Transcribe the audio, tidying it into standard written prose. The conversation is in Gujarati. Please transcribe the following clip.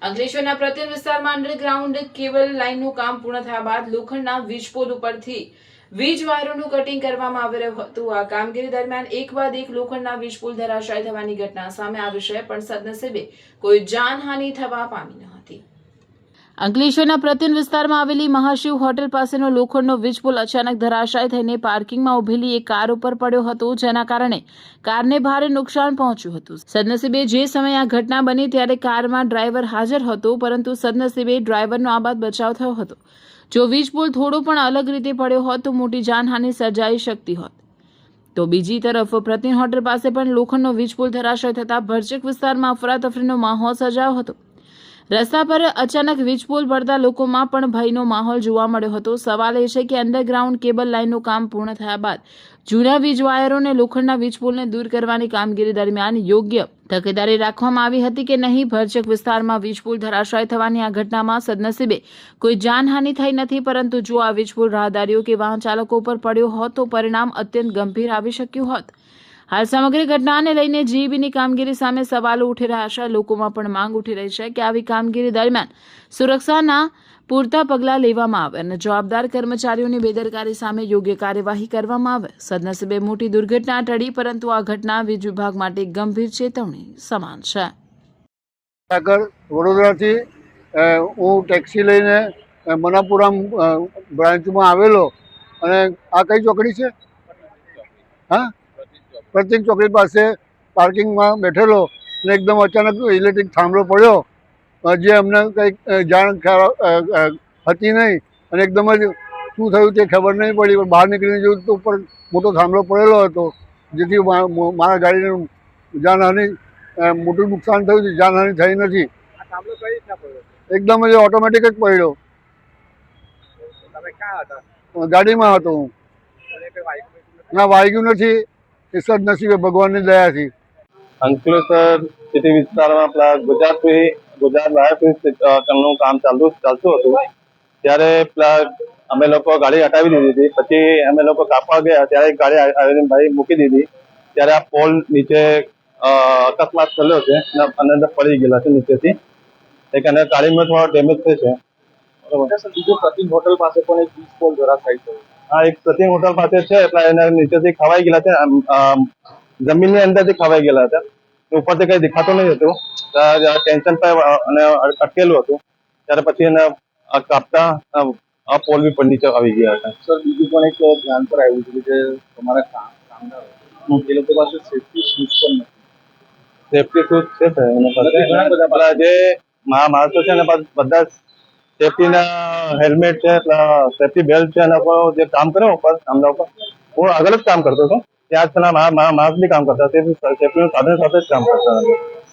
અંકલેશ્વરના પ્રત્યન વિસ્તારમાં અંડરગ્રાઉન્ડ કેબલ લાઇનનું કામ પૂર્ણ થયા બાદ લોખંડના વીજપોલ ઉપરથી વીજ વાયરોનું કટિંગ કરવામાં આવી રહ્યું હતું। આ કામગીરી દરમિયાન એક બાદ એક લોખંડના વીજપોલ ધરાશાયી થવાની ઘટના સામે આવી છે, પણ સદનસીબે કોઈ જાનહાનિ થવા પામી ન હતી। અંકલેશ્વરના પ્રત્યન વિસ્તારમાં આવેલી મહાશિવ હોટેલ પાસેનો લોખંડનો વીજપોલ અચાનક ધરાશાયી થઈને પાર્કિંગમાં ઉભેલી એક કાર ઉપર પડ્યો હતો, જેના કારણે કારને ભારે નુકસાન પહોંચ્યું હતું। સદનસીબે જે સમયે આ ઘટના બની ત્યારે કારમાં ડ્રાઈવર હાજર હતો, પરંતુ સદનસીબે ડ્રાઈવરનો આબાદ બચાવ થયો હતો। જો વીજપોલ થોડો પણ અલગ રીતે પડ્યો હોત તો મોટી જાનહાનિ સર્જાઈ શકતી હોત। તો બીજી તરફ પ્રત્યન હોટેલ પાસે પણ લોખંડનો વીજપોલ ધરાશાયી થતા ભરચક વિસ્તારમાં અફરાતફરીનો માહોલ સર્જાયો હતો। રસ્તા પર અચાનક વીજપોલ પડતા લોકોમાં પણ ભયનો માહોલ જોવા મળ્યો હતો। સવાલ એ છે કે અંડરગ્રાઉન્ડ કેબલ લાઇનનું કામ પૂર્ણ થયા બાદ જૂના વીજ વાયરોને લોખંડના વીજપોલને દૂર કરવાની કામગીરી દરમિયાન યોગ્ય તકેદારી રાખવામાં આવી હતી કે નહીં। ભરચક વિસ્તારમાં વીજપોલ ધરાશાયી થવાની આ ઘટનામાં સદનસીબે કોઈ જાનહાનિ થઈ નથી, પરંતુ જો આ વીજપોલ રાહદારીઓ કે વાહન ચાલકો પર પડ્યો હોત તો પરિણામ અત્યંત ગંભીર આવી શક્યું હોત। હાલ સમગ્ર ઘટનાને લઈને જીઈબીની કામગીરી સામે સવાલો ઉઠી રહ્યા છે। લોકોમાં પણ માંગ ઉઠી રહી છે કે આવી કામગીરી દરમિયાન સુરક્ષાના પૂરતા પગલાં લેવામાં આવે અને જવાબદાર કર્મચારીઓની બેદરકારી સામે યોગ્ય કાર્યવાહી કરવામાં આવે। સદનસીબે મોટી દુર્ઘટના ટળી, પરંતુ આ ઘટના વીજ વિભાગ માટે ગંભીર ચેતવણી સમાન છે। આગળ વડોદરાથી હું ટેક્સી લઈને મનાપુરમ બ્રાન્ચમાં આવેલો અને આ કઈ ચોકડી છે? હા, પ્રતિક ચોકડી પાસે પાર્કિંગમાં બેઠેલો અને એકદમ અચાનક ઇલેક્ટ્રિક થાંભલો પડ્યો, જે અમને કંઈક જાણ હતી નહીં અને એકદમ જ શું થયું તે ખબર નહીં પડી। પણ બહાર નીકળીને જોયું તો ઉપર મોટો થાંભલો પડેલો હતો, જેથી મારા ગાડીને જાનહાનિ મોટું નુકસાન થયું છે। જાનહાનિ થઈ નથી। એકદમ જ ઓટોમેટિક જ પડ્યો। ગાડીમાં હતો હું। ના, વાગ્યું નથી। એ સદનસીબે ભગવાનની દયાથી। અંકલેશ્વર સિટી વિસ્તારમાં પેલા ગુજરાત વાયરનું કામ ચાલતું હતું, ત્યારે પેલા અમે લોકો ગાડી હટાવી દીધી હતી। પછી અમે લોકો કાપવા ગયા ત્યારે એક ગાડી આવીને ભાઈ મૂકી દીધી, ત્યારે આ પોલ નીચે અકસ્માત થયેલો છે અને અંદર પડી ગયેલા છે નીચેથી। એક અને ગાડીમાં થોડો ડેમેજ થયો છે। બીજું પ્રતિક હોટલ પાસે પણ એક વીજ પોલ ધરાશાયી થયો। હા, એક પ્રતિક હોટલ પાસે છે, એટલે એના નીચેથી ખવાઈ ગયેલા છે, જમીનની અંદરથી ખવાઈ ગયેલા હતા। ઉપરથી કઈ દેખાતું નહીં હતું, ટેન્શન પર અને અટકેલું હતું, ત્યારે પછી એને કાપતા આ પોલ બી પર નીચે આવી ગયા હતા। સર, બીજું પણ એક ધ્યાન પર આવ્યું છે કે તમારા કામદારો એ લોકો પાસે સેફ્ટી શૂઝ પણ નથી। સેફ્ટી શૂઝ છે એના પાસે, ઘણા બધા જે માણસો છે એના પાસે બધા સેફ્ટીના હેલ્મેટ છે, સેફ્ટી બેલ્ટ છે, એના પર જે કામ કરે ઉપર કામના ઉપર હું આગળ જ કામ કરતો હતો, ત્યાં જ પેલા માણસ બી કામ કરતા, સેફ્ટીનું સાધન સાથે જ કામ કરતા હતા।